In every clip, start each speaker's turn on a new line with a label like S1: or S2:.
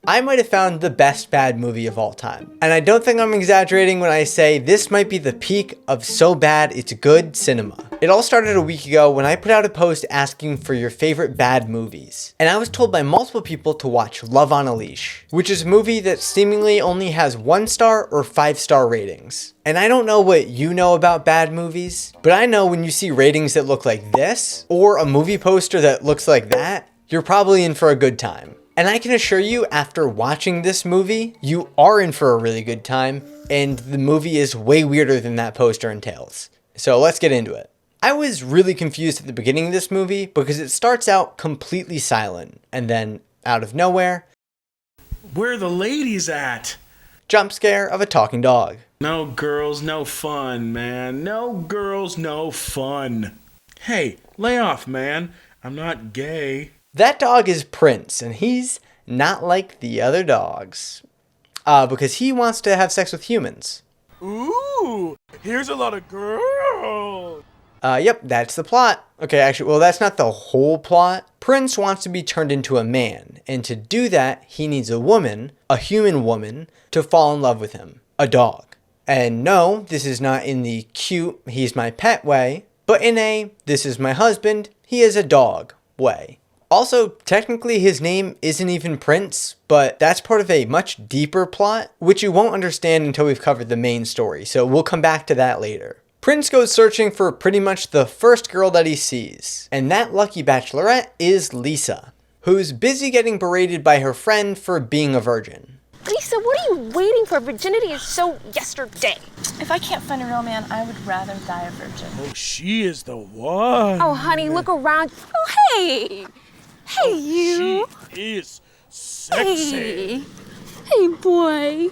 S1: I might have found the best bad movie of all time. And I don't think I'm exaggerating when I say this might be the peak of so bad it's good cinema. It all started a week ago when I put out a post asking for your favorite bad movies. And I was told by multiple people to watch Love on a Leash, which is a movie that seemingly only has 1-star or 5-star ratings. And I don't know what you know about bad movies, but I know when you see ratings that look like this, or a movie poster that looks like that, you're probably in for a good time. And I can assure you, after watching this movie, you are in for a really good time, and the movie is way weirder than that poster entails. So let's get into it. I was really confused at the beginning of this movie because it starts out completely silent, and then, out of nowhere,
S2: where are the ladies at?
S1: Jump scare of a talking dog.
S2: No girls, no fun, man. No girls, no fun. Hey, lay off, man. I'm not gay.
S1: That dog is Prince, and he's not like the other dogs. Because he wants to have sex with humans.
S3: Ooh, here's a lot of girls.
S1: Yep, that's the plot. Okay, actually, well, that's not the whole plot. Prince wants to be turned into a man, and to do that, he needs a woman, a human woman, to fall in love with him. A dog. And no, this is not in the cute, he's my pet way, but in a, this is my husband, he is a dog way. Also, technically his name isn't even Prince, but that's part of a much deeper plot, which you won't understand until we've covered the main story, so we'll come back to that later. Prince goes searching for pretty much the first girl that he sees, and that lucky bachelorette is Lisa, who's busy getting berated by her friend for being a virgin.
S4: Lisa, what are you waiting for? Virginity is so yesterday.
S5: If I can't find a real man, I would rather die a virgin.
S3: Oh, she is the one.
S4: Oh, honey, look around. Oh, hey. Hey, you.
S3: She is sexy.
S4: Hey, boy.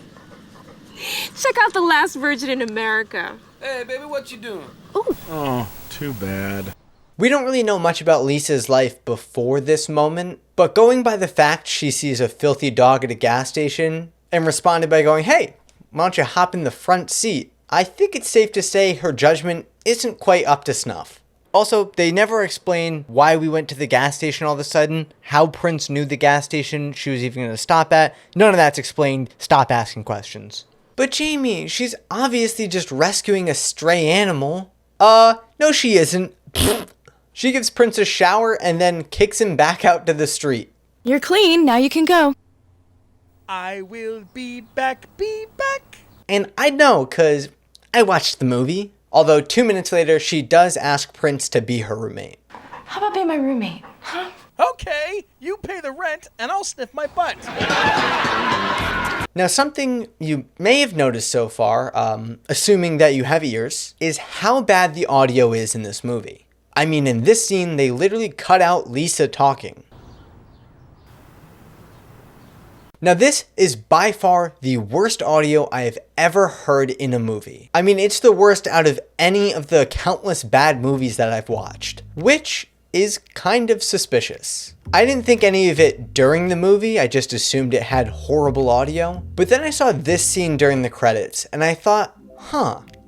S4: Check out The Last Virgin in America.
S6: Hey, baby, what you doing?
S4: Ooh.
S2: Oh, too bad.
S1: We don't really know much about Lisa's life before this moment, but going by the fact she sees a filthy dog at a gas station and responded by going, hey, why don't you hop in the front seat? I think it's safe to say her judgment isn't quite up to snuff. Also, they never explain why we went to the gas station all of a sudden, how Prince knew the gas station she was even going to stop at. None of that's explained. Stop asking questions. But Jamie, she's obviously just rescuing a stray animal. No she isn't. She gives Prince a shower and then kicks him back out to the street.
S5: You're clean, now you can go.
S3: I will be back, be back.
S1: And I know, cause I watched the movie. Although 2 minutes later, she does ask Prince to be her roommate.
S5: How about being my roommate? Huh?
S3: Okay, you pay the rent and I'll sniff my butt.
S1: Now, something you may have noticed so far, assuming that you have ears, is how bad the audio is in this movie. I mean, in this scene, they literally cut out Lisa talking. Now, this is by far the worst audio I have ever heard in a movie. I mean, it's the worst out of any of the countless bad movies that I've watched, which is kind of suspicious. I didn't think any of it during the movie, I just assumed it had horrible audio. But then I saw this scene during the credits, and I thought,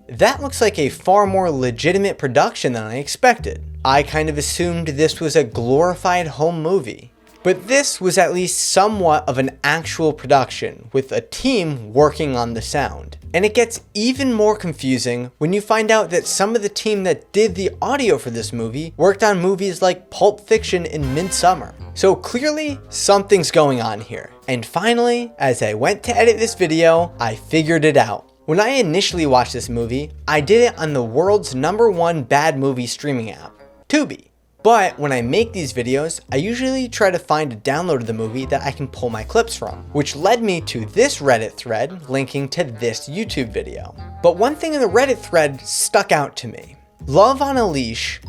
S1: that looks like a far more legitimate production than I expected. I kind of assumed this was a glorified home movie. But this was at least somewhat of an actual production, with a team working on the sound. And it gets even more confusing when you find out that some of the team that did the audio for this movie worked on movies like Pulp Fiction and Midsummer. So clearly, something's going on here. And finally, as I went to edit this video, I figured it out. When I initially watched this movie, I did it on the world's #1 bad movie streaming app, Tubi. But when I make these videos, I usually try to find a download of the movie that I can pull my clips from, which led me to this Reddit thread linking to this YouTube video. But one thing in the Reddit thread stuck out to me. Love on a Leash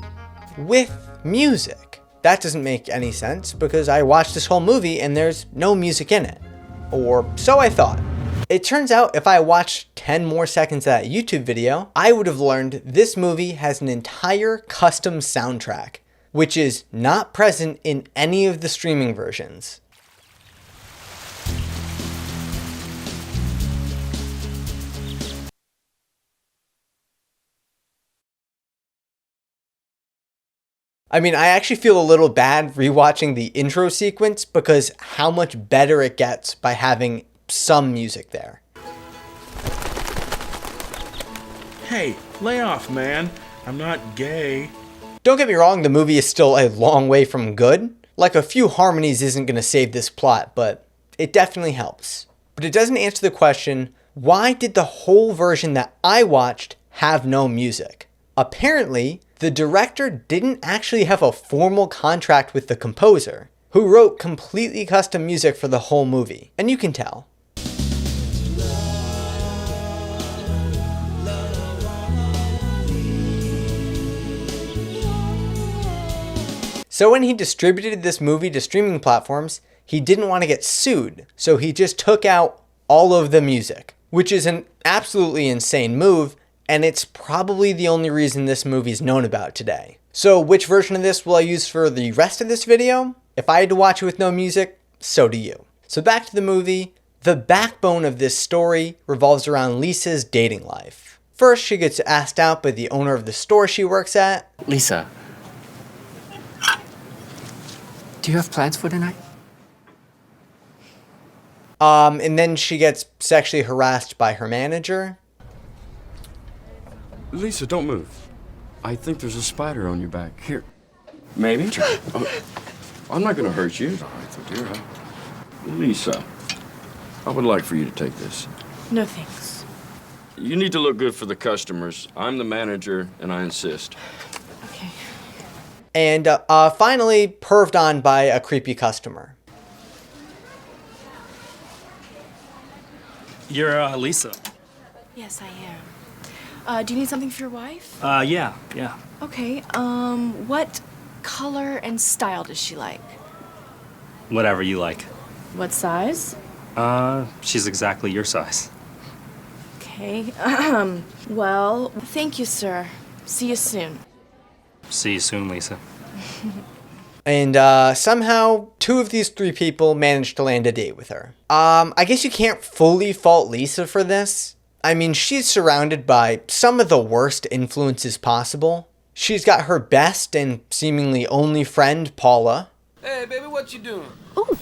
S1: with music. That doesn't make any sense because I watched this whole movie and there's no music in it. Or so I thought. It turns out if I watched 10 more seconds of that YouTube video, I would have learned this movie has an entire custom soundtrack, which is not present in any of the streaming versions. I mean, I actually feel a little bad rewatching the intro sequence because how much better it gets by having some music there.
S2: Hey, lay off, man. I'm not gay.
S1: Don't get me wrong, the movie is still a long way from good. Like, a few harmonies isn't going to save this plot, but it definitely helps. But it doesn't answer the question, why did the whole version that I watched have no music? Apparently, the director didn't actually have a formal contract with the composer, who wrote completely custom music for the whole movie. And you can tell. So when he distributed this movie to streaming platforms, he didn't want to get sued, so he just took out all of the music, which is an absolutely insane move, and it's probably the only reason this movie is known about today. So which version of this will I use for the rest of this video? If I had to watch it with no music, so do you. So back to the movie. The backbone of this story revolves around Lisa's dating life. First, she gets asked out by the owner of the store she works at.
S6: Lisa, do you have plans for tonight?
S1: And then she gets sexually harassed by her manager.
S7: Lisa, don't move. I think there's a spider on your back. Here.
S3: Maybe.
S7: I'm not gonna hurt you. All right, so dear. Lisa, I would like for you to take this.
S5: No thanks.
S7: You need to look good for the customers. I'm the manager, and I insist.
S5: Okay.
S1: And finally, perved on by a creepy customer.
S8: You're Lisa.
S5: Yes, I am. Do you need something for your wife?
S8: Yeah.
S5: Okay, what color and style does she like?
S8: Whatever you like.
S5: What size?
S8: She's exactly your size.
S5: Okay, well, thank you, sir. See you soon.
S8: See you soon, Lisa.
S1: And somehow, 2 of these 3 people managed to land a date with her. I guess you can't fully fault Lisa for this. I mean, she's surrounded by some of the worst influences possible. She's got her best and seemingly only friend, Paula.
S3: Hey, baby, what you doing?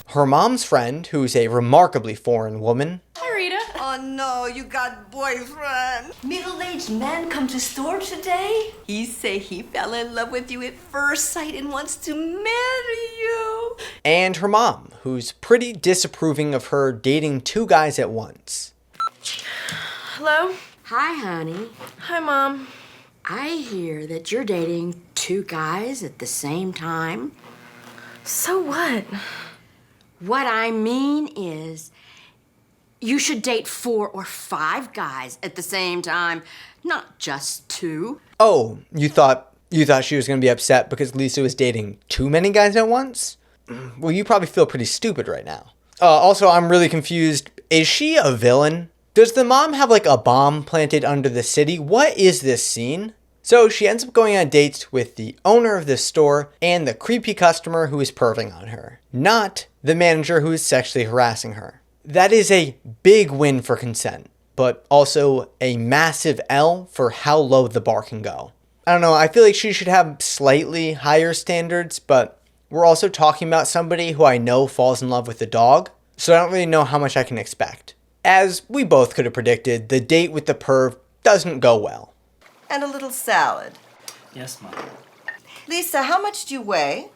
S1: Her mom's friend, who's a remarkably foreign woman.
S5: Hi, Rita.
S9: Oh no, you got boyfriend. Middle-aged man come to store today. He say he fell in love with you at first sight and wants to marry you.
S1: And her mom, who's pretty disapproving of her dating 2 guys at once.
S5: Hello?
S10: Hi, honey.
S5: Hi, Mom.
S10: I hear that you're dating 2 guys at the same time.
S5: So what?
S10: What I mean is, you should date 4 or 5 guys at the same time, not just 2.
S1: Oh, you thought she was going to be upset because Lisa was dating too many guys at once? Well, you probably feel pretty stupid right now. Also, I'm really confused. Is she a villain? Does the mom have like a bomb planted under the city? What is this scene? So she ends up going on dates with the owner of this store and the creepy customer who is perving on her, not the manager who is sexually harassing her. That is a big win for consent, but also a massive L for how low the bar can go. I don't know, I feel like she should have slightly higher standards, but we're also talking about somebody who I know falls in love with a dog, so I don't really know how much I can expect. As we both could have predicted, the date with the perv doesn't go well.
S9: And a little salad.
S6: Yes, Mom.
S9: Lisa, how much do you weigh?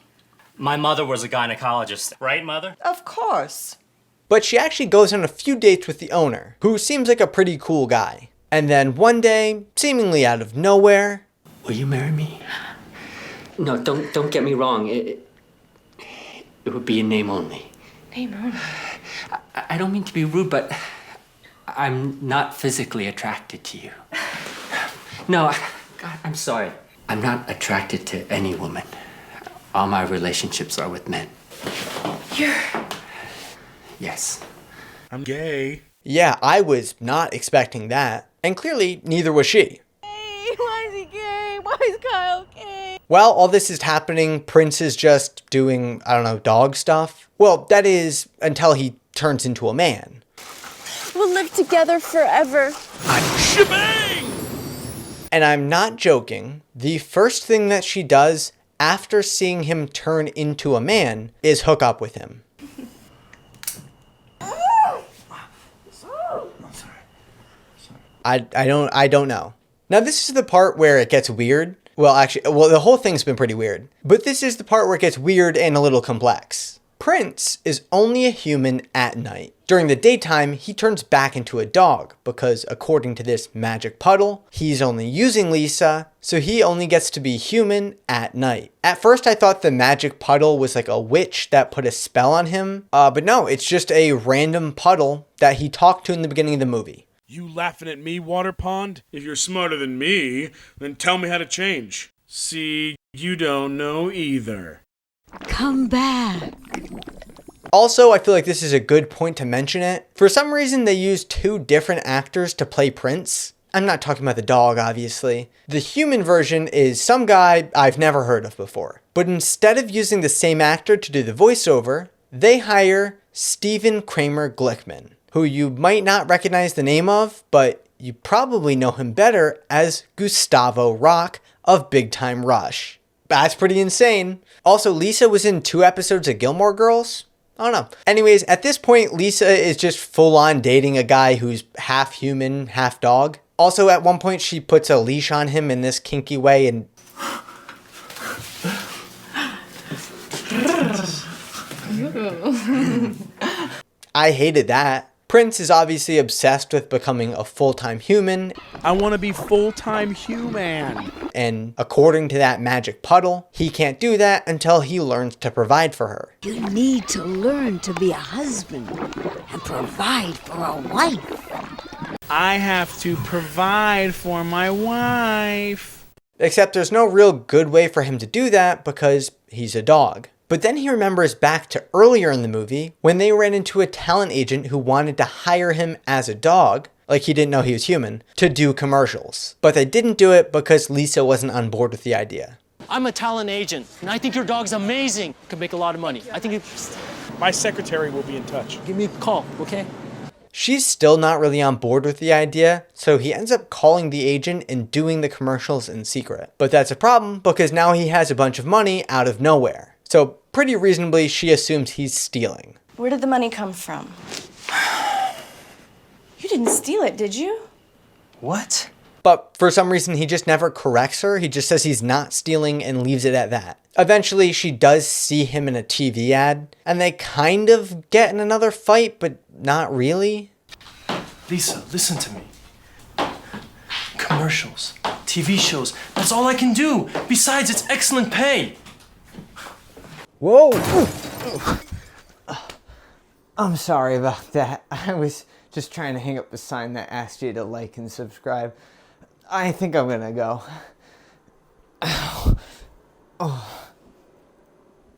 S6: My mother was a gynecologist, right, Mother?
S9: Of course.
S1: But she actually goes on a few dates with the owner, who seems like a pretty cool guy. And then one day, seemingly out of nowhere...
S6: Will you marry me? No, don't get me wrong. It would be in name only.
S5: Name only?
S6: I don't mean to be rude, but I'm not physically attracted to you. No, God, I'm sorry. I'm not attracted to any woman. All my relationships are with men.
S5: You're...
S6: Yes.
S2: I'm gay.
S1: Yeah, I was not expecting that. And clearly, neither was she.
S5: Hey, why is he gay? Why is Kyle gay?
S1: While all this is happening, Prince is just doing, I don't know, dog stuff. Well, that is until he turns into a man.
S4: We'll live together forever.
S3: Shebang!
S1: And I'm not joking. The first thing that she does after seeing him turn into a man, is hook up with him. I don't know. Now this is the part where it gets weird. Well, the whole thing's been pretty weird. But this is the part where it gets weird and a little complex. Prince is only a human at night. During the daytime, he turns back into a dog because according to this magic puddle, he's only using Lisa, so he only gets to be human at night. At first, I thought the magic puddle was like a witch that put a spell on him, but no, it's just a random puddle that he talked to in the beginning of the movie.
S3: You laughing at me, Water Pond?
S2: If you're smarter than me, then tell me how to change. See, you don't know either.
S11: Come back.
S1: Also, I feel like this is a good point to mention it. For some reason, they used 2 different actors to play Prince. I'm not talking about the dog, obviously. The human version is some guy I've never heard of before. But instead of using the same actor to do the voiceover, they hire Stephen Kramer Glickman, who you might not recognize the name of, but you probably know him better as Gustavo Rock of Big Time Rush. That's pretty insane. Also, Lisa was in 2 episodes of Gilmore Girls. I don't know. Anyways, at this point, Lisa is just full on dating a guy who's half human, half dog. Also, at one point, she puts a leash on him in this kinky way and... I hated that. Prince is obviously obsessed with becoming a full-time human.
S3: I want to be full-time human.
S1: And according to that magic puddle, he can't do that until he learns to provide for her.
S11: You need to learn to be a husband and provide for a wife.
S2: I have to provide for my wife.
S1: Except there's no real good way for him to do that because he's a dog. But then he remembers back to earlier in the movie when they ran into a talent agent who wanted to hire him as a dog, like he didn't know he was human, to do commercials. But they didn't do it because Lisa wasn't on board with the idea.
S12: I'm a talent agent, and I think your dog's amazing. Could make a lot of money. I think
S3: my secretary will be in touch.
S12: Give me a call, okay?
S1: She's still not really on board with the idea, so he ends up calling the agent and doing the commercials in secret. But that's a problem because now he has a bunch of money out of nowhere. So pretty reasonably, she assumes he's stealing.
S5: Where did the money come from? You didn't steal it, did you?
S12: What?
S1: But for some reason, he just never corrects her. He just says he's not stealing and leaves it at that. Eventually, she does see him in a TV ad, and they kind of get in another fight, but not really.
S12: Lisa, listen to me. Commercials, TV shows, that's all I can do. Besides, it's excellent pay.
S1: Whoa! I'm sorry about that. I was just trying to hang up the sign that asked you to like and subscribe. I think I'm gonna go.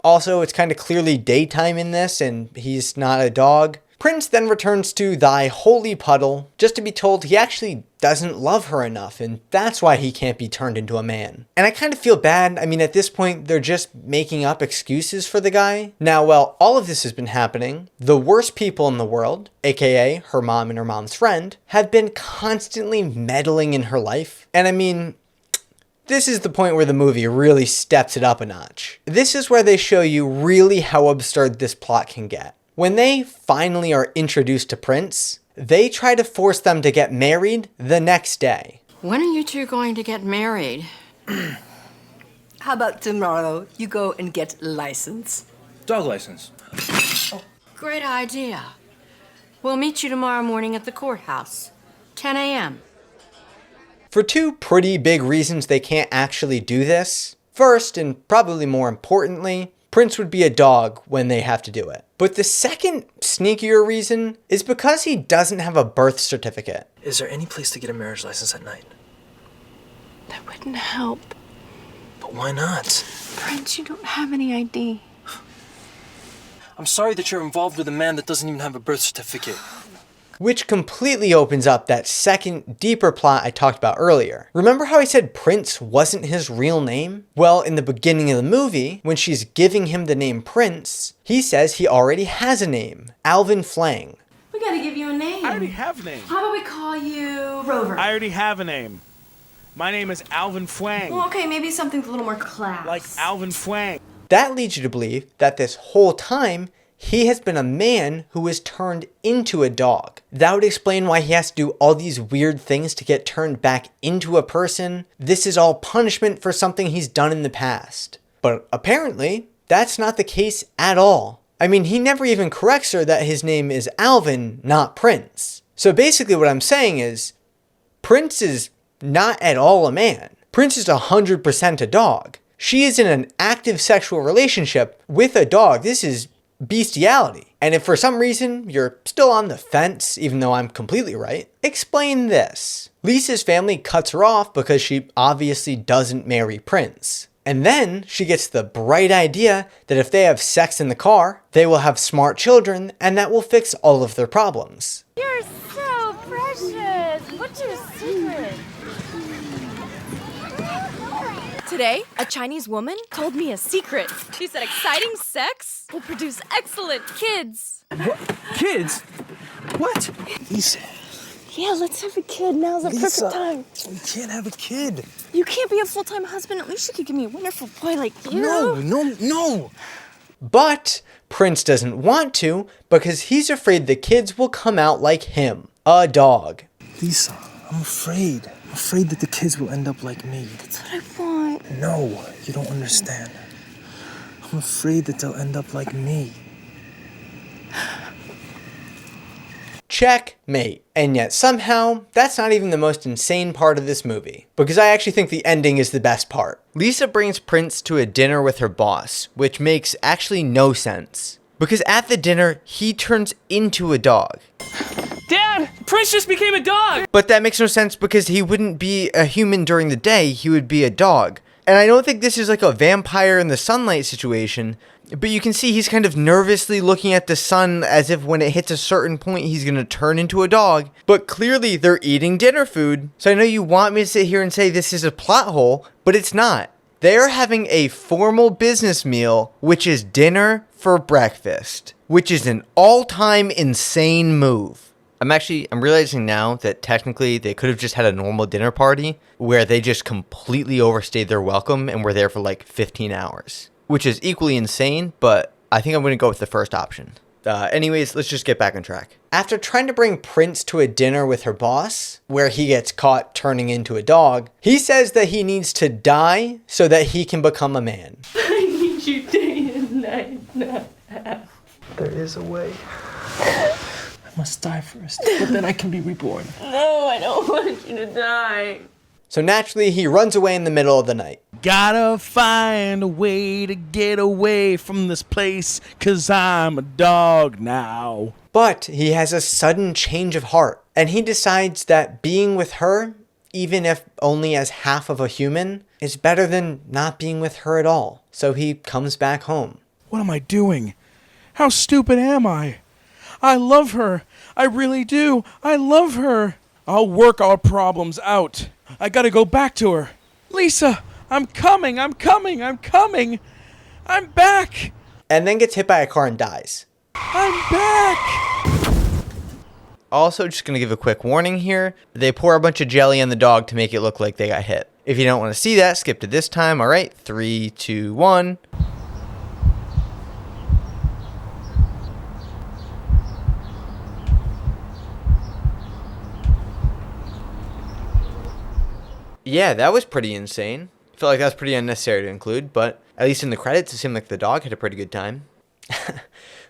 S1: Also, it's kind of clearly daytime in this, and he's not a dog. Prince then returns to thy holy puddle, just to be told he actually doesn't love her enough, and that's why he can't be turned into a man. And I kind of feel bad. I mean, at this point, they're just making up excuses for the guy. Now, while all of this has been happening, the worst people in the world, aka her mom and her mom's friend, have been constantly meddling in her life. And I mean, this is the point where the movie really steps it up a notch. This is where they show you really how absurd this plot can get. When they finally are introduced to Prince, they try to force them to get married the next day.
S10: When are you two going to get married?
S9: How about tomorrow you go and get license?
S12: Dog license.
S10: Great idea. We'll meet you tomorrow morning at the courthouse, 10 a.m.
S1: For 2 pretty big reasons they can't actually do this. First, and probably more importantly, Prince would be a dog when they have to do it. But the second, sneakier reason is because he doesn't have a birth certificate.
S12: Is there any place to get a marriage license at night?
S4: That wouldn't help.
S12: But why not?
S4: Prince, you don't have any ID.
S12: I'm sorry that you're involved with a man that doesn't even have a birth certificate.
S1: Which completely opens up that second, deeper plot I talked about earlier. Remember how I said Prince wasn't his real name? Well, in the beginning of the movie, when she's giving him the name Prince, he says he already has a name, Alvin Flang.
S5: We gotta give you a name.
S3: I already have a name.
S5: How about we call you Rover?
S3: I already have a name. My name is Alvin Fwang.
S5: Well, okay, maybe something with a little more class.
S3: Like Alvin Fwang.
S1: That leads you to believe that this whole time, he has been a man who was turned into a dog. That would explain why he has to do all these weird things to get turned back into a person. This is all punishment for something he's done in the past. But apparently, that's not the case at all. I mean, he never even corrects her that his name is Alvin, not Prince. So basically what I'm saying is, Prince is not at all a man. Prince is 100% a dog. She is in an active sexual relationship with a dog. This is bestiality. And if for some reason you're still on the fence, even though I'm completely right, explain this. Lisa's family cuts her off because she obviously doesn't marry Prince. And then she gets the bright idea that if they have sex in the car, they will have smart children and that will fix all of their problems.
S4: You're so precious. What's your secret?
S5: Today, a Chinese woman told me a secret.
S4: She said exciting sex will produce excellent kids.
S12: What? Kids? What? Lisa.
S5: Yeah, let's have a kid. Now's the perfect time.
S12: We can't have a kid.
S5: You can't be a full-time husband. At least you could give me a wonderful boy like you.
S12: No.
S1: But Prince doesn't want to because he's afraid the kids will come out like him, a dog.
S12: Lisa, I'm afraid. I'm afraid that the kids will end up like me.
S5: That's what I want.
S12: No, you don't understand. I'm afraid that they'll end up like me.
S1: Checkmate. And yet somehow, that's not even the most insane part of this movie. Because I actually think the ending is the best part. Lisa brings Prince to a dinner with her boss, which makes actually no sense. Because at the dinner, he turns into a dog.
S12: Dad, Prince just became a dog!
S1: But that makes no sense because he wouldn't be a human during the day, he would be a dog. And I don't think this is like a vampire in the sunlight situation, but you can see he's kind of nervously looking at the sun as if when it hits a certain point he's gonna turn into a dog. But clearly they're eating dinner food. So I know you want me to sit here and say this is a plot hole, but it's not. They're having a formal business meal, which is dinner for breakfast, which is an all-time insane move. I'm realizing now that technically they could have just had a normal dinner party where they just completely overstayed their welcome and were there for like 15 hours, which is equally insane, but I think I'm going to go with the first option. Anyways, let's just get back on track. After trying to bring Prince to a dinner with her boss, where he gets caught turning into a dog, he says that he needs to die so that he can become a man.
S5: I need you day and night now.
S12: There is a way. I must die first, but then I can be reborn.
S5: No, I don't want you to die.
S1: So naturally, he runs away in the middle of the night.
S3: Gotta find a way to get away from this place, 'cause I'm a dog now.
S1: But he has a sudden change of heart, and he decides that being with her, even if only as half of a human, is better than not being with her at all. So he comes back home.
S3: What am I doing? How stupid am I? I love her. I really do. I love her. I'll work our problems out. I gotta go back to her. Lisa, I'm coming. I'm back.
S1: And then gets hit by a car and dies.
S3: I'm back.
S1: Also, just gonna give a quick warning here. They pour a bunch of jelly on the dog to make it look like they got hit. If you don't want to see that, skip to this time. All right, 3, 2, 1. Yeah, that was pretty insane. I feel like that's pretty unnecessary to include, but at least in the credits, it seemed like the dog had a pretty good time.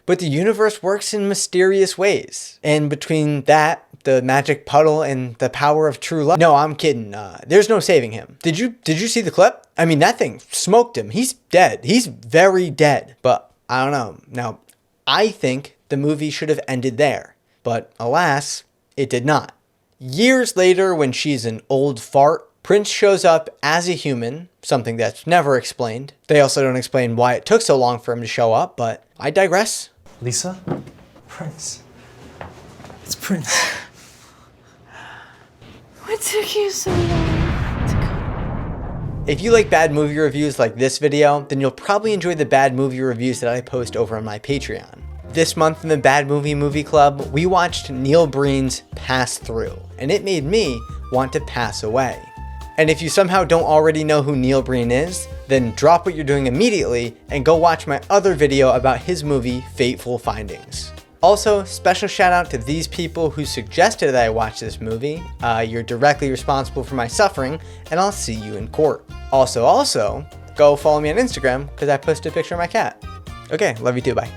S1: But the universe works in mysterious ways. And between that, the magic puddle, and the power of true love. No, I'm kidding. There's no saving him. Did you see the clip? I mean, that thing smoked him. He's dead. He's very dead. But I don't know. Now, I think the movie should have ended there. But alas, it did not. Years later, when she's an old fart, Prince shows up as a human, something that's never explained. They also don't explain why it took so long for him to show up, but I digress.
S12: Lisa? Prince. It's Prince.
S5: What took you so long to come?
S1: If you like bad movie reviews like this video, then you'll probably enjoy the bad movie reviews that I post over on my Patreon. This month in the Bad Movie Club, we watched Neil Breen's Pass Through, and it made me want to pass away. And if you somehow don't already know who Neil Breen is, then drop what you're doing immediately and go watch my other video about his movie, Fateful Findings. Also, special shout out to these people who suggested that I watch this movie. You're directly responsible for my suffering, and I'll see you in court. Also, go follow me on Instagram because I posted a picture of my cat. Okay, love you too, bye.